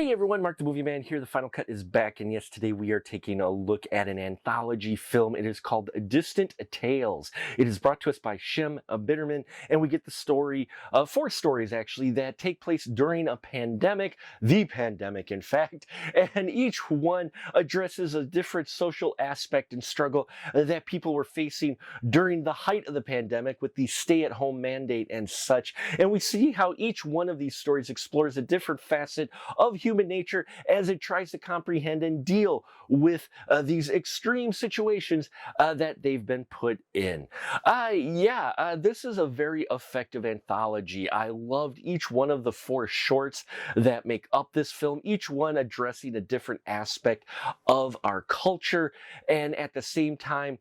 Hey everyone, Mark the Movie Man here. The Final Cut is back, and yes, today we are taking a look at an anthology film. It is called Distant Tales. It is brought to us by Shem Bitterman, and we get the story, four stories actually, that take place during a pandemic, the pandemic in fact, and each one addresses a different social aspect and struggle that people were facing during the height of the pandemic with the stay-at-home mandate and such. And we see how each one of these stories explores a different facet of human nature as it tries to comprehend and deal with these extreme situations that they've been put in. This is a very effective anthology. I loved each one of the four shorts that make up this film, each one addressing a different aspect of our culture, and at the same time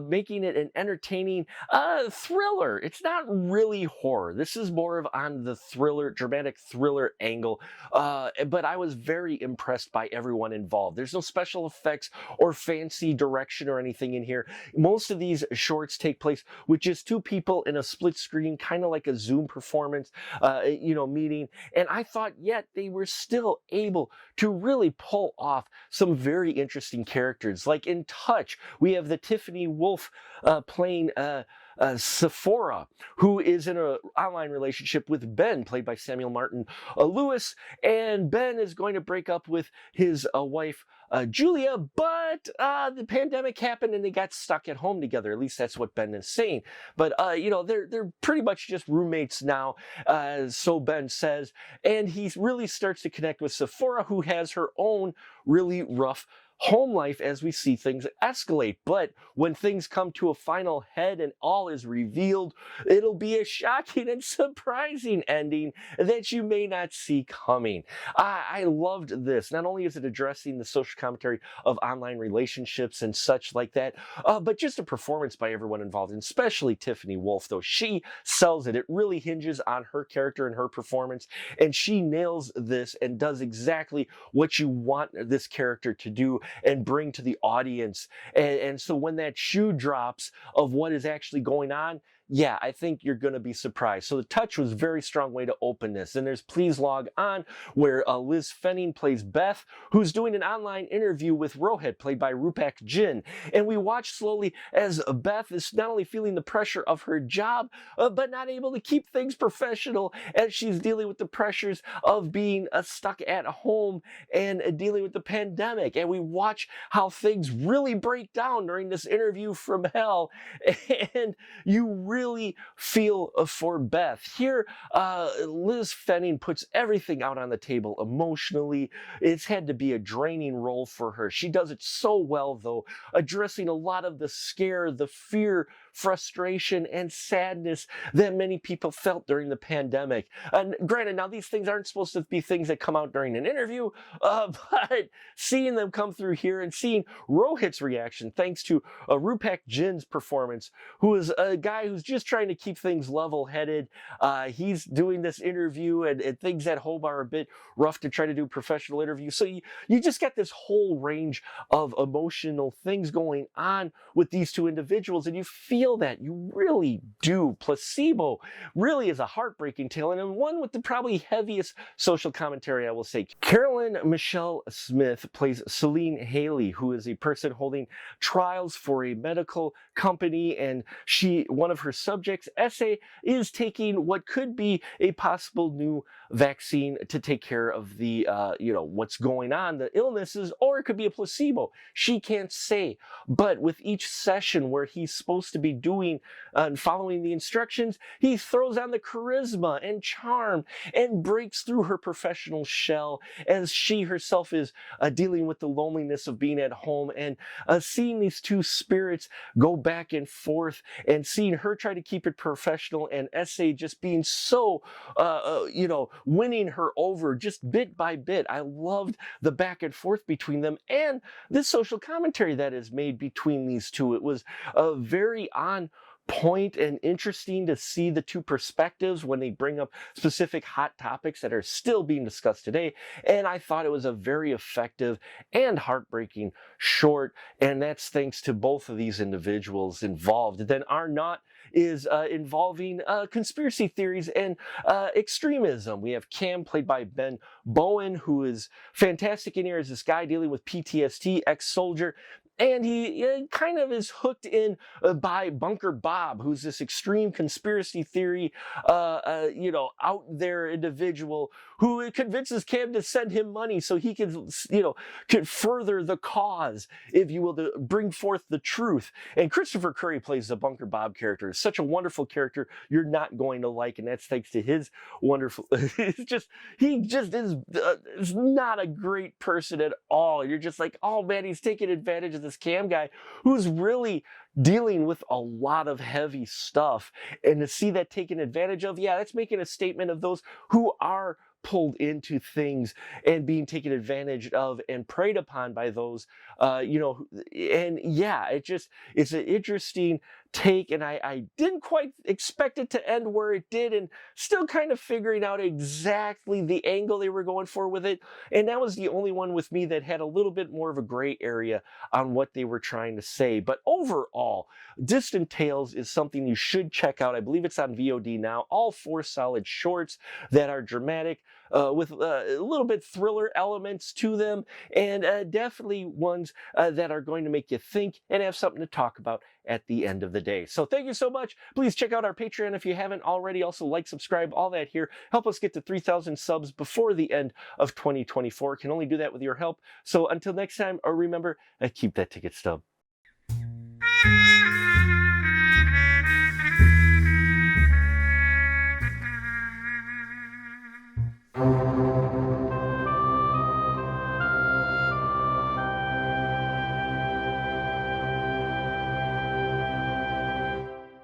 making it an entertaining thriller. It's not really horror. This is more of on the thriller, dramatic thriller angle, but I was very impressed by everyone involved. There's no special effects or fancy direction or anything in here. Most of these shorts take place with just two people in a split screen, kind of like a Zoom performance, meeting. And I thought yet they were still able to really pull off some very interesting characters. Like in Touch, we have the Tiffany Wolf playing Sephora, who is in an online relationship with Ben, played by Samuel Martin Lewis, and Ben is going to break up with his wife, Julia, but the pandemic happened and they got stuck at home together. At least that's what Ben is saying. But, they're pretty much just roommates now, so Ben says, and he really starts to connect with Sephora, who has her own really rough home life as we see things escalate. But when things come to a final head and all is revealed, it'll be a shocking and surprising ending that you may not see coming. I loved this. Not only is it addressing the social commentary of online relationships and such like that, but just a performance by everyone involved, and especially Tiffany Wolf, though. She sells it. It really hinges on her character and her performance, and she nails this and does exactly what you want this character to do and bring to the audience. And so when that shoe drops of what is actually going on, yeah, I think you're going to be surprised. So The Touch was a very strong way to open this. And there's Please Log On, where Liz Fenning plays Beth, who's doing an online interview with Rohit, played by Rupak Jin. And we watch slowly as Beth is not only feeling the pressure of her job, but not able to keep things professional as she's dealing with the pressures of being stuck at home and dealing with the pandemic. And we watch how things really break down during this interview from hell. And you really feel for Beth. Here, Liz Fenning puts everything out on the table emotionally. It's had to be a draining role for her. She does it so well, though, addressing a lot of the scare, the fear, frustration, and sadness that many people felt during the pandemic. And granted, now these things aren't supposed to be things that come out during an interview, but seeing them come through here and seeing Rohit's reaction, thanks to Rupak Jin's performance, who is a guy who's just trying to keep things level-headed. He's doing this interview, and things at home are a bit rough to try to do professional interviews. So you just get this whole range of emotional things going on with these two individuals, and you feel that. You really do. Placebo really is a heartbreaking tale, and one with the probably heaviest social commentary, I will say. Carolyn Michelle Smith plays Celine Haley, who is a person holding trials for a medical company, and one of her subjects' essay is taking what could be a possible new vaccine to take care of the, what's going on, the illnesses, or it could be a placebo. She can't say. But with each session where he's supposed to be doing and following the instructions, he throws on the charisma and charm and breaks through her professional shell as she herself is dealing with the loneliness of being at home, and seeing these two spirits go back and forth, and seeing her try to keep it professional and essay just being so, winning her over just bit by bit. I loved the back and forth between them and the social commentary that is made between these two. It was very on point and interesting to see the two perspectives when they bring up specific hot topics that are still being discussed today. And I thought it was a very effective and heartbreaking short, and that's thanks to both of these individuals involved. Then Are Not is involving conspiracy theories and extremism. We have Cam, played by Ben Bowen, who is fantastic in here as this guy dealing with PTSD, ex-soldier. And he kind of is hooked in by Bunker Bob, who's this extreme conspiracy theory, out there individual who convinces Cam to send him money so he can further the cause, if you will, to bring forth the truth. And Christopher Curry plays the Bunker Bob character. It's such a wonderful character you're not going to like, and that's thanks to his wonderful. He just is not a great person at all. You're just like, oh man, he's taking advantage of this Cam guy who's really dealing with a lot of heavy stuff. And to see that taken advantage of, yeah, that's making a statement of those who are pulled into things and being taken advantage of and preyed upon by those, and yeah, it's an interesting take, and I didn't quite expect it to end where it did, and still kind of figuring out exactly the angle they were going for with it. And that was the only one with me that had a little bit more of a gray area on what they were trying to say. But overall, Distant Tales is something you should check out. I believe it's on VOD now. All 4 solid shorts that are dramatic, with a little bit thriller elements to them, and definitely ones that are going to make you think and have something to talk about at the end of the day. So thank you so much. Please check out our Patreon if you haven't already. Also like, subscribe, all that here. Help us get to 3,000 subs before the end of 2024. Can only do that with your help. So until next time, remember, keep that ticket stub.